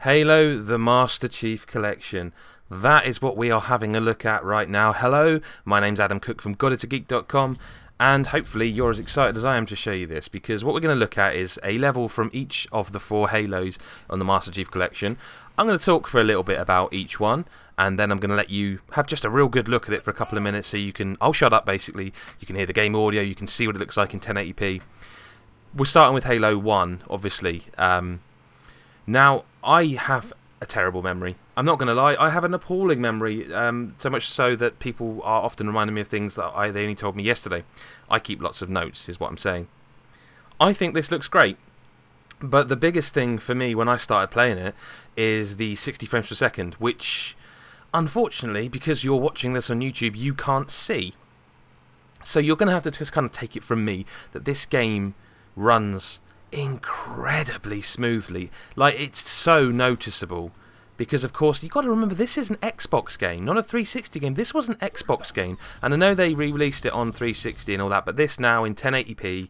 Halo the Master Chief Collection. That is what we are having a look at right now. Hello, my name's Adam Cook from GodItAGeek.com, and hopefully you're as excited as I am to show you this, because what we're going to look at is a level from each of the 4 Halos on the Master Chief Collection. I'm going to talk for a little bit about each one, and then I'm going to let you have just a real good look at it for a couple of minutes so you can... I'll shut up basically. You can hear the game audio, you can see what it looks like in 1080p. We're starting with Halo 1, obviously. Now, I have a terrible memory. I'm not going to lie, I have an appalling memory, so much so that people are often reminding me of things that they only told me yesterday. I keep lots of notes, is what I'm saying. I think this looks great, but the biggest thing for me when I started playing it is the 60 frames per second, which, unfortunately, because you're watching this on YouTube, you can't see. So you're going to have to just kind of take it from me that this game runs incredibly smoothly. Like, it's so noticeable, because of course you've got to remember this is an Xbox game, not a 360 game. This was an Xbox game, and I know they re-released it on 360 and all that, but this now in 1080p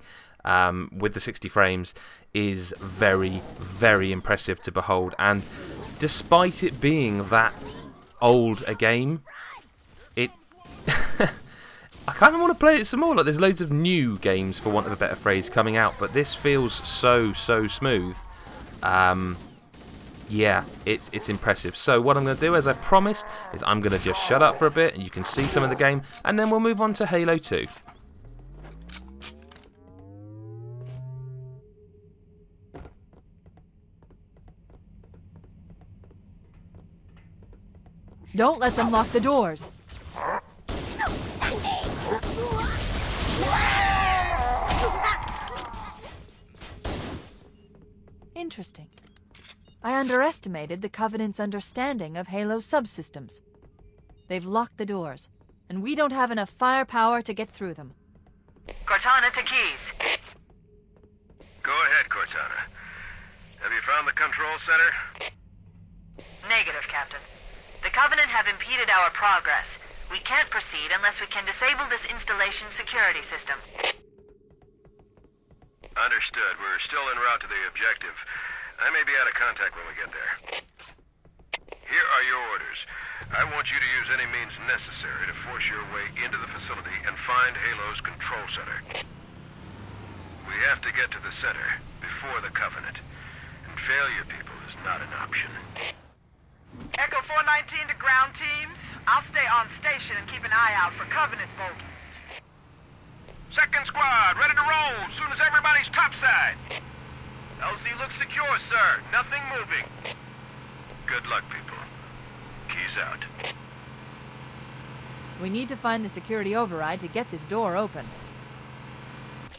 with the 60 frames is very, very impressive to behold. And despite it being that old a game, it I kind of want to play it some more. Like, there's loads of new games, for want of a better phrase, coming out, but this feels so smooth. Yeah, it's impressive. So what I'm going to do, as I promised, is I'm going to just shut up for a bit and you can see some of the game, and then we'll move on to Halo 2. Don't let them lock the doors. Interesting. I underestimated the Covenant's understanding of Halo subsystems. They've locked the doors, and we don't have enough firepower to get through them. Cortana to Keys. Go ahead, Cortana. Have you found the control center? Negative, Captain. The Covenant have impeded our progress. We can't proceed unless we can disable this installation's security system. Understood. We're still en route to the objective. I may be out of contact when we get there. Here are your orders. I want you to use any means necessary to force your way into the facility and find Halo's control center. We have to get to the center before the Covenant, and failure, people, is not an option. Echo 419 to ground teams. I'll stay on station and keep an eye out for Covenant bogies. Second squad, ready to roll as soon as everybody's topside. LZ looks secure, sir. Nothing moving. Good luck, people. Keys out. We need to find the security override to get this door open.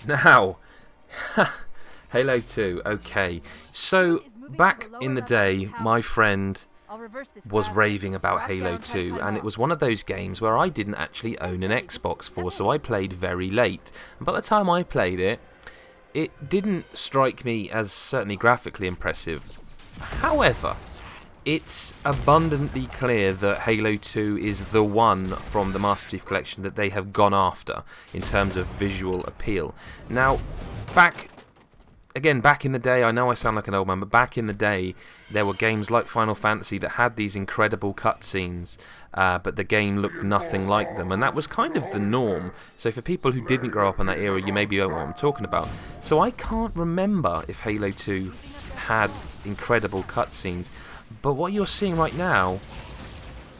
Now, Halo 2, okay. So, back in the day, my friend was raving about Halo 2, and it was one of those games where I didn't actually own an Xbox for, so I played very late. And by the time I played it, it didn't strike me as certainly graphically impressive. However, it's abundantly clear that Halo 2 is the one from the Master Chief Collection that they have gone after in terms of visual appeal. Now, back in the day, I know I sound like an old man, but back in the day, there were games like Final Fantasy that had these incredible cutscenes, but the game looked nothing like them, and that was kind of the norm. So for people who didn't grow up in that era, you maybe don't know what I'm talking about. So I can't remember if Halo 2 had incredible cutscenes, but what you're seeing right now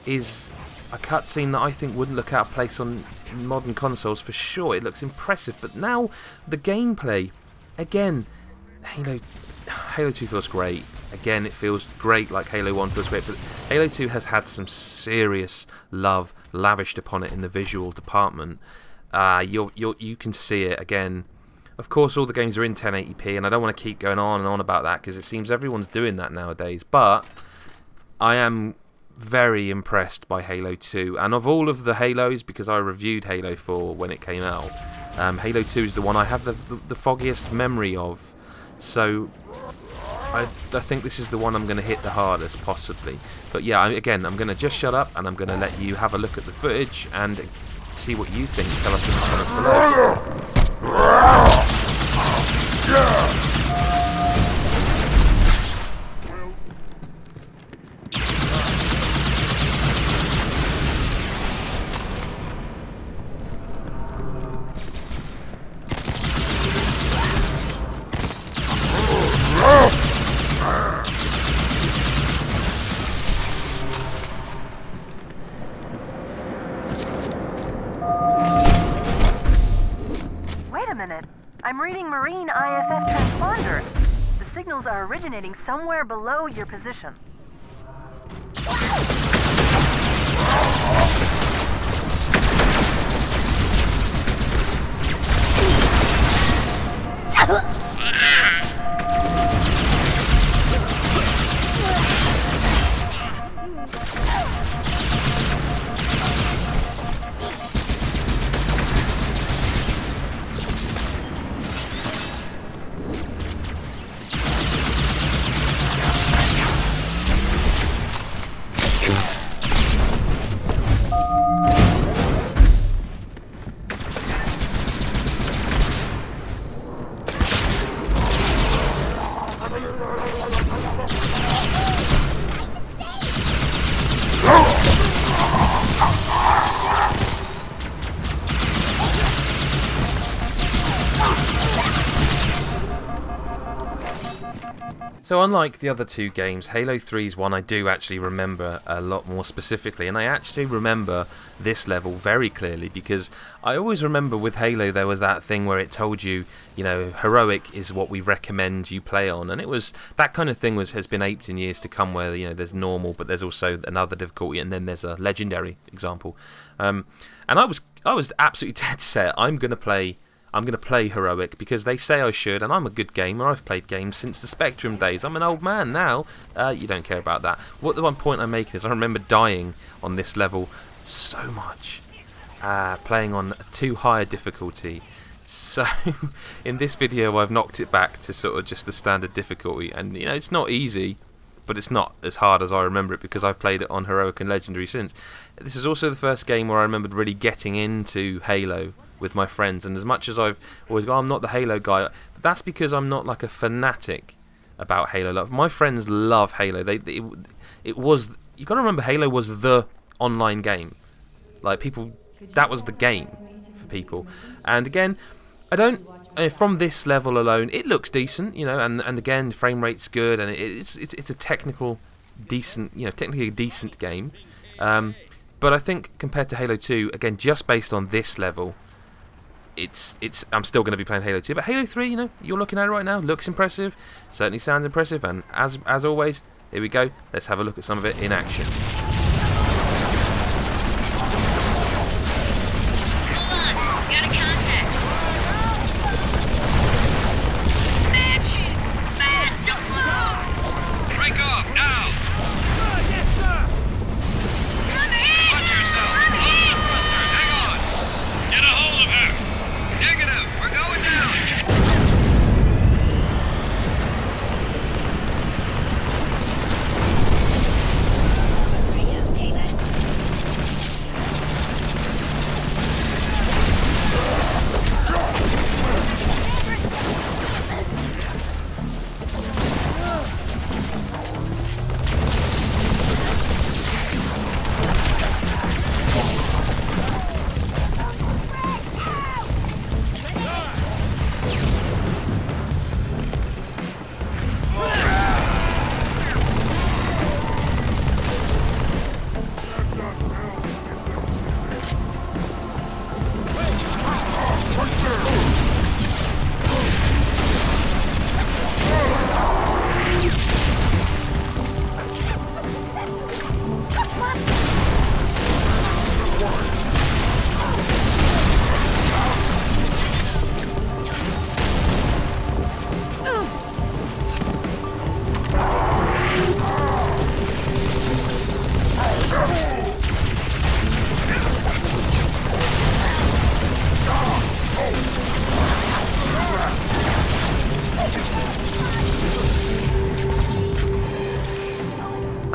is a cutscene that I think wouldn't look out of place on modern consoles for sure. It looks impressive, but now the gameplay, again, Halo 2 feels great. Again, it feels great like Halo 1 feels great, but Halo 2 has had some serious love lavished upon it in the visual department. You can see it again. Of course, all the games are in 1080p, and I don't want to keep going on and on about that because it seems everyone's doing that nowadays, but I am very impressed by Halo 2, and of all of the Halos, because I reviewed Halo 4 when it came out, Halo 2 is the one I have the foggiest memory of. So I think this is the one I'm going to hit the hardest, possibly. But yeah, again, I'm going to just shut up and I'm going to let you have a look at the footage and see what you think. Tell us in the comments below. I'm reading Marine IFF transponders. The signals are originating somewhere below your position. So unlike the other two games, Halo 3's one I do actually remember a lot more specifically, and I actually remember this level very clearly because I always remember with Halo there was that thing where it told you, you know, heroic is what we recommend you play on, and it was that kind of thing has been aped in years to come where, you know, there's normal but there's also another difficulty and then there's a legendary example. And I was absolutely dead set I'm going to play heroic because they say I should, and I'm a good gamer. I've played games since the Spectrum days. I'm an old man now. You don't care about that. What the one point I'm making is I remember dying on this level so much, playing on too high a difficulty. So in this video I've knocked it back to sort of just the standard difficulty, and you know, it's not easy, but it's not as hard as I remember it because I've played it on heroic and legendary since. This is also the first game where I remembered really getting into Halo with my friends, and as much as I've always gone, I'm not the Halo guy, but that's because I'm not like a fanatic about Halo. My friends love Halo. It was, you got to remember, Halo was the online game. Like, people, that was the game for people. And again, I don't, from this level alone, it looks decent, you know, and again, frame rate's good, and it's a technically a decent game. But I think compared to Halo 2, again, just based on this level, I'm still going to be playing Halo 2, but Halo 3, you know, you're looking at it right now, looks impressive, certainly sounds impressive, and as always, here we go, let's have a look at some of it in action.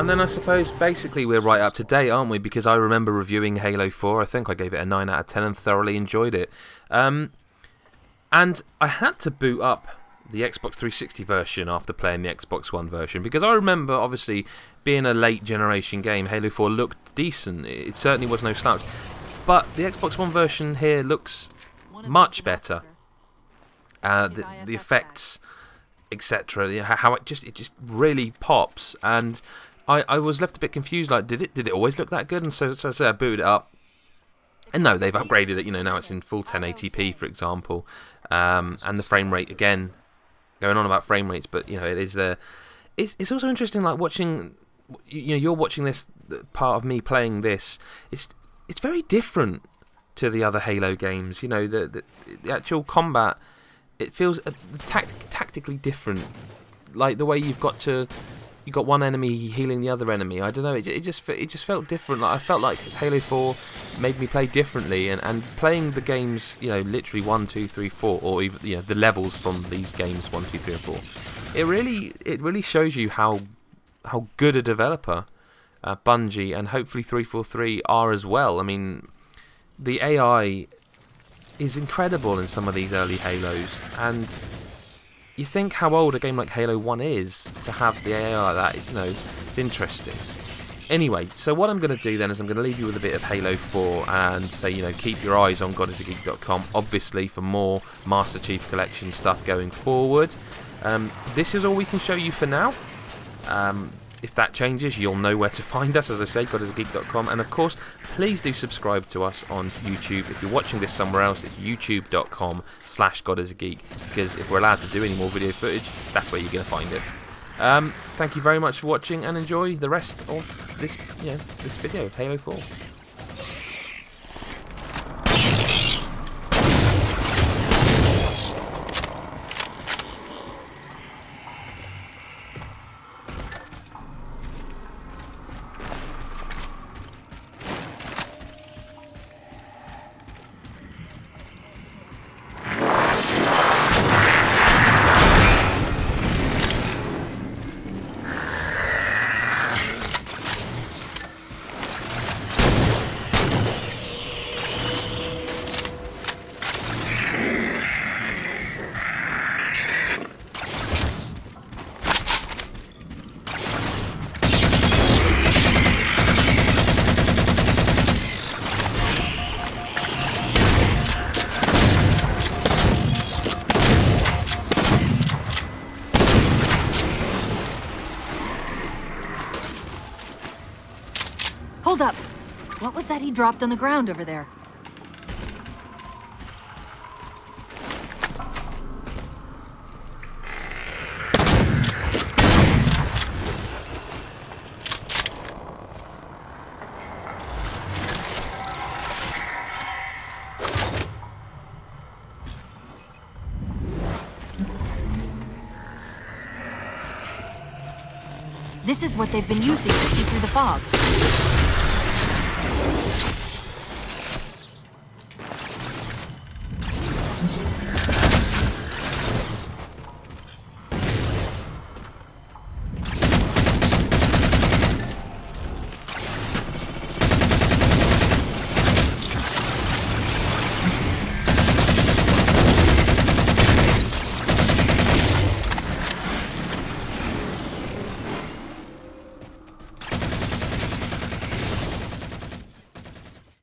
And then I suppose basically we're right up to date, aren't we? Because I remember reviewing Halo 4. I think I gave it a 9 out of 10 and thoroughly enjoyed it. And I had to boot up the Xbox 360 version after playing the Xbox One version, because I remember, obviously, being a late generation game, Halo 4 looked decent. It certainly was no slouch. But the Xbox One version here looks much better. The effects, etc., how it just really pops, and I was left a bit confused. Like, did it always look that good? And so I booted it up, And no, they've upgraded it. You know, now it's in full 1080p, for example, and the frame rate again. Going on about frame rates, but you know, it is it's also interesting, like watching. You know, you're watching this part of me playing this. It's very different to the other Halo games. You know, the actual combat, it feels tactically different. Like the way you got one enemy healing the other enemy. I don't know. It just felt different. Like I felt like Halo 4 made me play differently, and playing the games, you know, literally 1, 2, 3, 4, or even, you know, the levels from these games 1, 2, 3, and 4. It really shows you how good a developer Bungie and hopefully 343 are as well. I mean, the AI is incredible in some of these early Halos, and you think how old a game like Halo 1 is to have the AI like that. Is, you know, it's interesting. Anyway, so what I'm going to do then is I'm going to leave you with a bit of Halo 4 and say, you know, keep your eyes on GodIsAGeek.com, obviously, for more Master Chief Collection stuff going forward. This is all we can show you for now. If that changes, you'll know where to find us, as I say, GodIsAGeek.com. And of course, please do subscribe to us on YouTube. If you're watching this somewhere else, it's youtube.com/GodIsAGeek, because if we're allowed to do any more video footage, that's where you're going to find it. Thank you very much for watching, and enjoy the rest of this, you know, this video of Halo 4. Hold up! What was that he dropped on the ground over there? This is what they've been using to see through the fog.